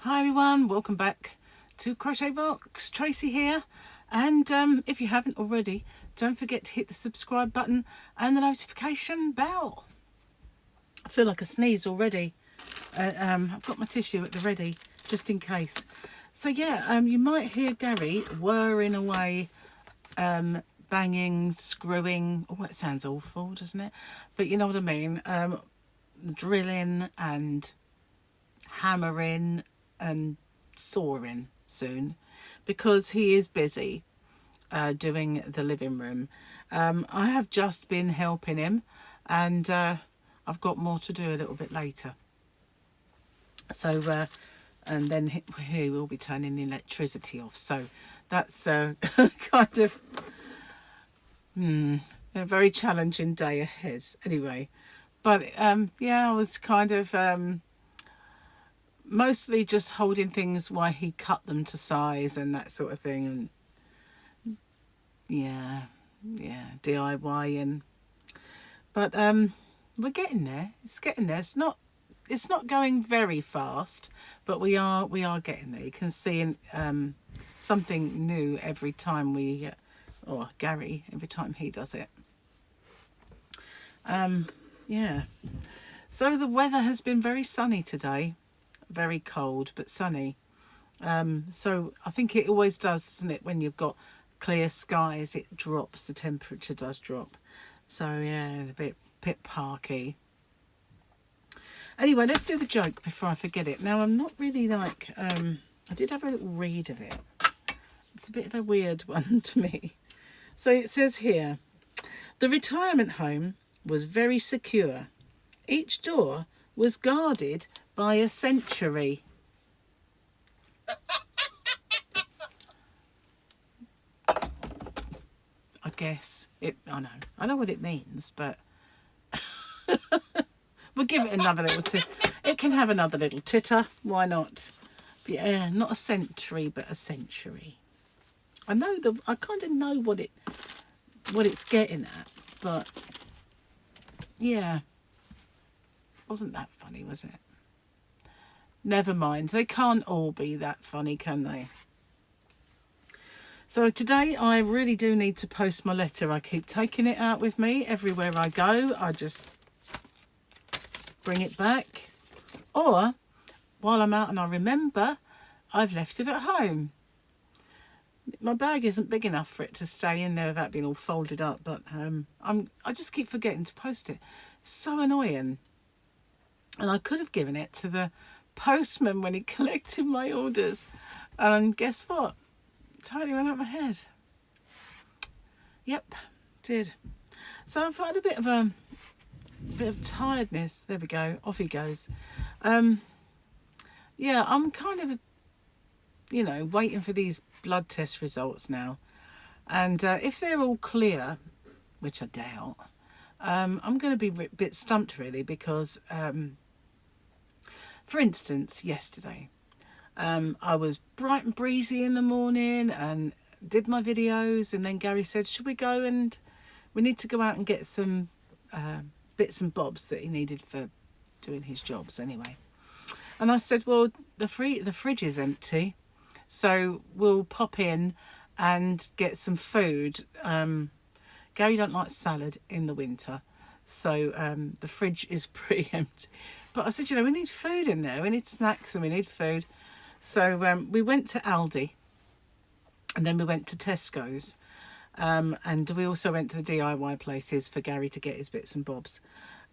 Hi everyone, welcome back to Crochet Vox. Tracy here, and if you haven't already, don't forget to hit the subscribe button and the notification bell. I feel like a sneeze already. I've got my tissue at the ready just in case. So yeah, you might hear Gary whirring away, banging, screwing. Oh, that sounds awful, doesn't it? But you know what I mean. Drilling and hammering and sawing soon, because he is busy doing the living room. I have just been helping him, and I've got more to do a little bit later. So and then he will be turning the electricity off, so that's kind of a very challenging day ahead anyway. But yeah, I was kind of mostly just holding things while he cut them to size and that sort of thing, and yeah, DIY. But we're getting there. It's getting there. It's not going very fast, but we are getting there. You can see something new every time or Gary, every time he does it. Yeah. So the weather has been very sunny today. Very cold, but sunny. So I think it always does, doesn't it? When you've got clear skies, it drops. The temperature does drop. So yeah, it's a bit parky. Anyway, let's do the joke before I forget it. Now, I'm not really like... I did have a little read of it. It's a bit of a weird one to me. So it says here, the retirement home was very secure. Each door was guarded by a century. I guess it... I know what it means, but... we'll give it another little it can have another little titter. Why not? But yeah, not a century, but a century. I kind of know what it's getting at, but yeah, wasn't that funny, was it? Never mind. They can't all be that funny, can they? So today I really do need to post my letter. I keep taking it out with me everywhere I go. I just bring it back. Or while I'm out and I remember, I've left it at home. My bag isn't big enough for it to stay in there without being all folded up, but I just keep forgetting to post it. It's so annoying. And I could have given it to the postman when he collected my orders, and guess what? It totally went out my head. Yep, did. So I've had a bit of tiredness. There we go. Off he goes. Yeah, I'm kind of, waiting for these blood test results now, and if they're all clear, which I doubt, I'm going to be a bit stumped really, because for instance, yesterday, I was bright and breezy in the morning and did my videos, and then Gary said, should we go, and we need to go out and get some bits and bobs that he needed for doing his jobs anyway. And I said, well, the fridge is empty, so we'll pop in and get some food. Gary don't like salad in the winter, so the fridge is pretty empty. But I said, we need food in there. We need snacks and we need food. So we went to Aldi, and then we went to Tesco's. And we also went to the DIY places for Gary to get his bits and bobs.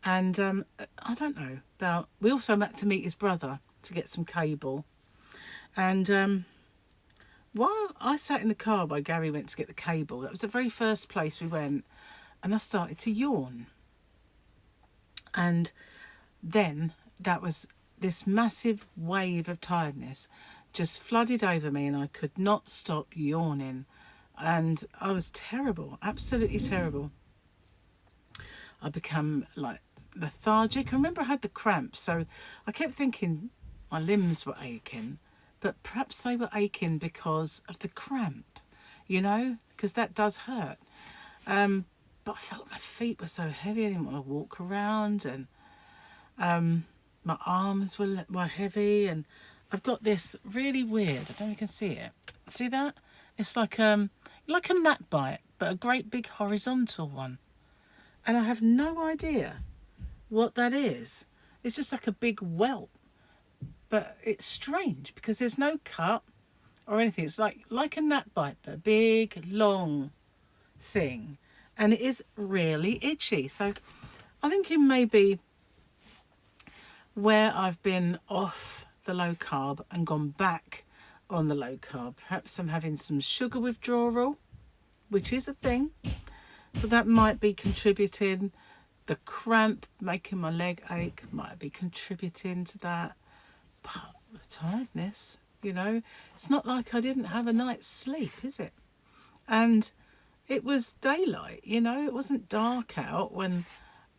And I don't know, we also met to meet his brother to get some cable. And while I sat in the car while Gary went to get the cable, that was the very first place we went, and I started to yawn. And then that was this massive wave of tiredness just flooded over me, and I could not stop yawning. And I was terrible, absolutely terrible. I become like lethargic. I remember I had the cramps, so I kept thinking my limbs were aching, but perhaps they were aching because of the cramp, because that does hurt. But I felt like my feet were so heavy, I didn't want to walk around, and my arms were heavy, and I've got this really weird, I don't know if you can see it. See that? It's like a gnat bite, but a great big horizontal one. And I have no idea what that is. It's just like a big welt. But it's strange because there's no cut or anything. It's like a gnat bite, but a big, long thing. And it is really itchy. So I'm thinking maybe where I've been off the low carb and gone back on the low carb. Perhaps I'm having some sugar withdrawal, which is a thing. So that might be contributing. The cramp making my leg ache might be contributing to that. But the tiredness, you know, it's not like I didn't have a night's sleep, is it? And it was daylight, you know, it wasn't dark out when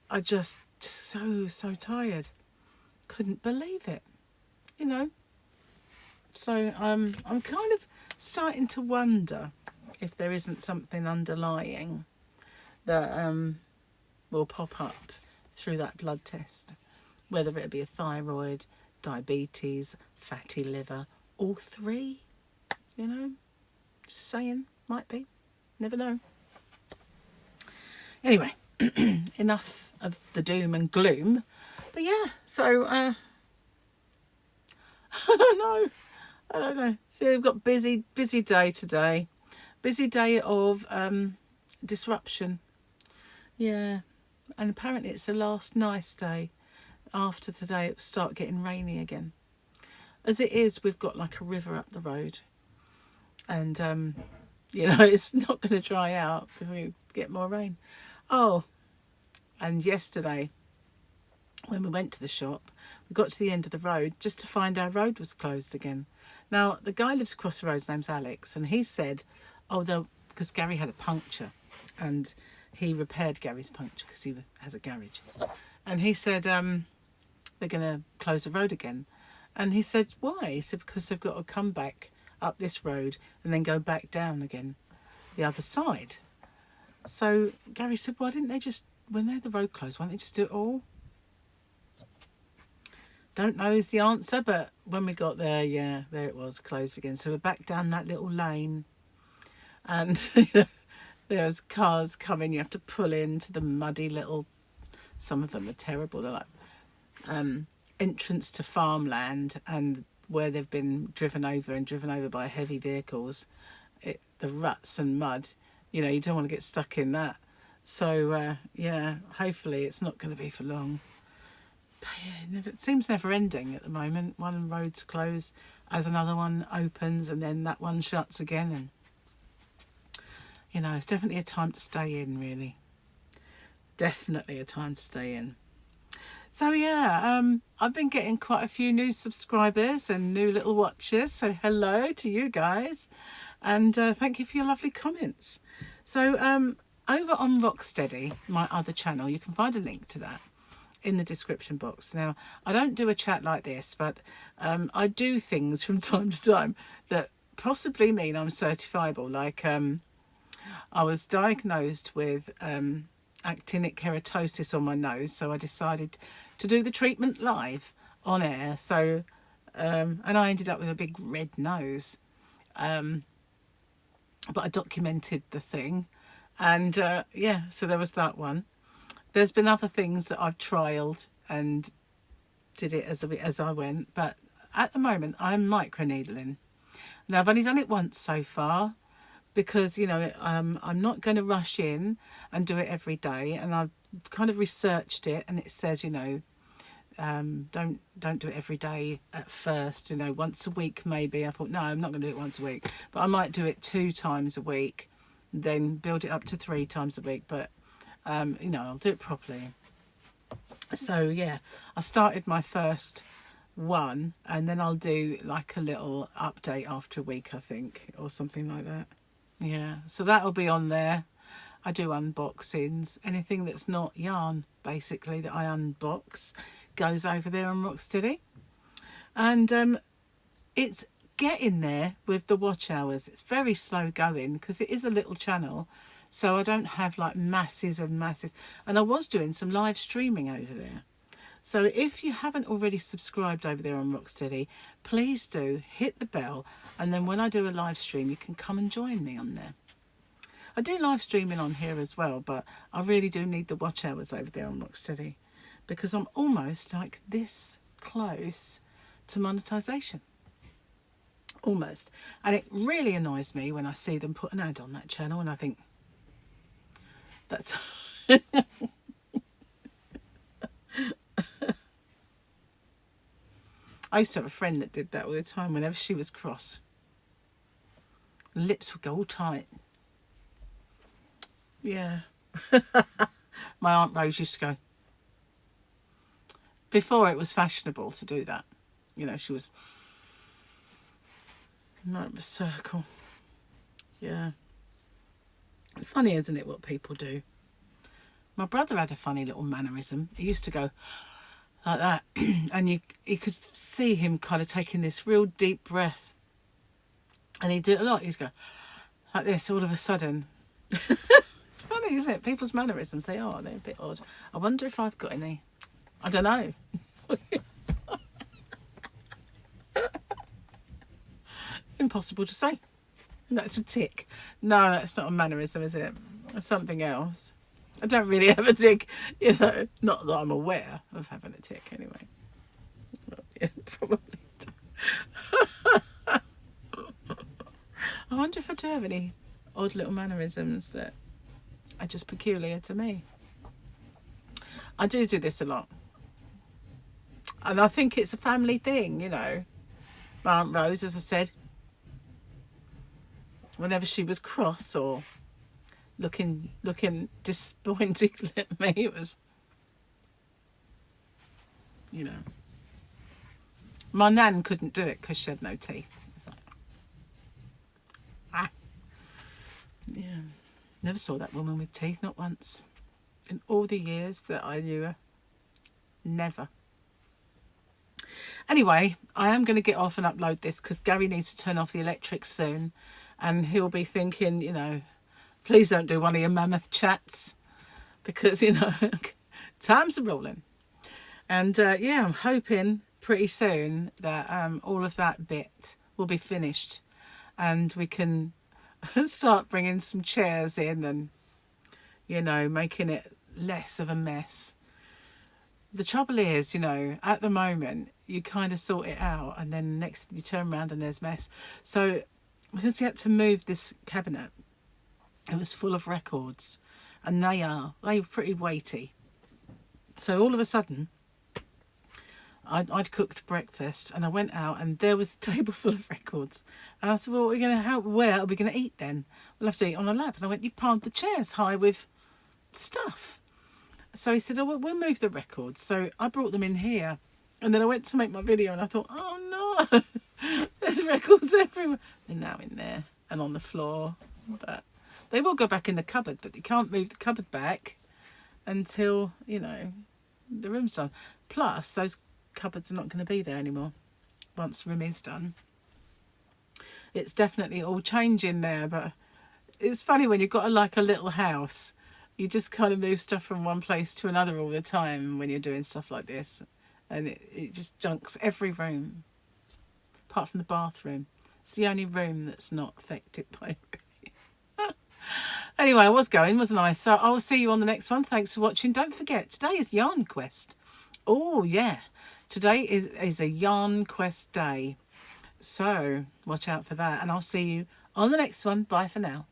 I just so tired. Couldn't believe it, you know. So I'm kind of starting to wonder if there isn't something underlying that will pop up through that blood test, whether it be a thyroid, diabetes, fatty liver, all three, you know, just saying, might be, never know. Anyway, enough of the doom and gloom, but yeah, so I don't know. So we've got busy day today, busy day of disruption, yeah, and apparently it's the last nice day. After today it will start getting rainy again. As it is, we've got like a river up the road, and you know, it's not going to dry out if we get more rain. Oh, and yesterday when we went to the shop, we got to the end of the road just to find our road was closed again. Now the guy lives across the road, his name's Alex, and he said, because Gary had a puncture and he repaired Gary's puncture because he has a garage, and he said they're going to close the road again. And he said, why? He said, because they've got to come back up this road and then go back down again the other side. So Gary said, why didn't they just, when they had the road closed, why didn't they just do it all? Don't know is the answer, but when we got there, yeah, there it was, closed again. So we're back down that little lane, and you know, there's cars coming, you have to pull into the muddy little, some of them are terrible, they're like entrance to farmland, and where they've been driven over by heavy vehicles, the ruts and mud, you know, you don't want to get stuck in that. So yeah, hopefully it's not going to be for long. But yeah, it seems never ending at the moment. One road's closed as another one opens, and then that one shuts again, and you know, it's definitely a time to stay in, really. Definitely a time to stay in. So yeah, I've been getting quite a few new subscribers and new little watchers. So hello to you guys, and thank you for your lovely comments. So over on Rocksteady, my other channel, you can find a link to that in the description box. Now, I don't do a chat like this, but I do things from time to time that possibly mean I'm certifiable. Like I was diagnosed with actinic keratosis on my nose, so I decided to do the treatment live on air. So and I ended up with a big red nose, but I documented the thing, and yeah, so there was that one. There's been other things that I've trialed and did it as I went, but at the moment I'm microneedling. Now I've only done it once so far, because you know I'm not going to rush in and do it every day, and I've kind of researched it, and it says, you know, don't do it every day at first, you know, once a week maybe. I thought, no, I'm not going to do it once a week, but I might do it 2 times a week, then build it up to 3 times a week, but you know, I'll do it properly. So yeah, I started my first one, and then I'll do like a little update after a week, I think, or something like that. Yeah, so that'll be on there. I do unboxings. Anything that's not yarn, basically, that I unbox goes over there on Rocksteady. And it's getting there with the watch hours. It's very slow going because it is a little channel, so I don't have like masses and masses. And I was doing some live streaming over there, So if you haven't already subscribed over there on Rocksteady, please do hit the bell, and then when I do a live stream, you can come and join me on there. I do live streaming on here as well, but I really do need the watch hours over there on Rocksteady, because I'm almost like this close to monetization. Almost. And it really annoys me when I see them put an ad on that channel and I think, that's... I used to have a friend that did that all the time whenever she was cross. Lips would go all tight. Yeah. My Aunt Rose used to go. Before it was fashionable to do that. You know, she was... No, it was circle. Yeah. Funny, isn't it, what people do? My brother had a funny little mannerism. He used to go like that. And you could see him kind of taking this real deep breath. And he'd do it a lot. He'd go like this all of a sudden. It's funny, isn't it? People's mannerisms, they're a bit odd. I wonder if I've got any. I don't know. Impossible to say. That's a tick. No, that's not a mannerism, is it? It's something else. I don't really have a tick, you know. Not that I'm aware of having a tick, anyway. Well, yeah, probably do. I wonder if I do have any odd little mannerisms that are just peculiar to me. I do this a lot. And I think it's a family thing, you know. My Aunt Rose, as I said, whenever she was cross or looking disappointed at me, it was, you know. My nan couldn't do it because she had no teeth. It was like, yeah. Never saw that woman with teeth, not once. In all the years that I knew her. Never. Anyway, I am going to get off and upload this because Gary needs to turn off the electrics soon. And he'll be thinking, you know, please don't do one of your mammoth chats. Because, you know, times are rolling. And, yeah, I'm hoping pretty soon that all of that bit will be finished. And we can start bringing some chairs in and, you know, making it less of a mess. The trouble is, you know, at the moment, you kind of sort it out and then next you turn around and there's mess. So because you had to move this cabinet, it was full of records and they were pretty weighty. So all of a sudden, I'd cooked breakfast and I went out and there was a table full of records. And I said, well, where are we going to eat then? We'll have to eat on a lap. And I went, you've piled the chairs high with stuff. So he said, oh, well, we'll move the records. So I brought them in here. And then I went to make my video and I thought, oh no, there's records everywhere. They're now in there and on the floor. But they will go back in the cupboard, but you can't move the cupboard back until, you know, the room's done. Plus, those cupboards are not going to be there anymore once the room is done. It's definitely all changing there, but it's funny when you've got like a little house. You just kind of move stuff from one place to another all the time when you're doing stuff like this. And it just junks every room, apart from the bathroom. It's the only room that's not affected by it. Anyway, I was going, wasn't I? So I'll see you on the next one. Thanks for watching. Don't forget, today is Yarn Quest. Oh, yeah. Today is a Yarn Quest day. So watch out for that. And I'll see you on the next one. Bye for now.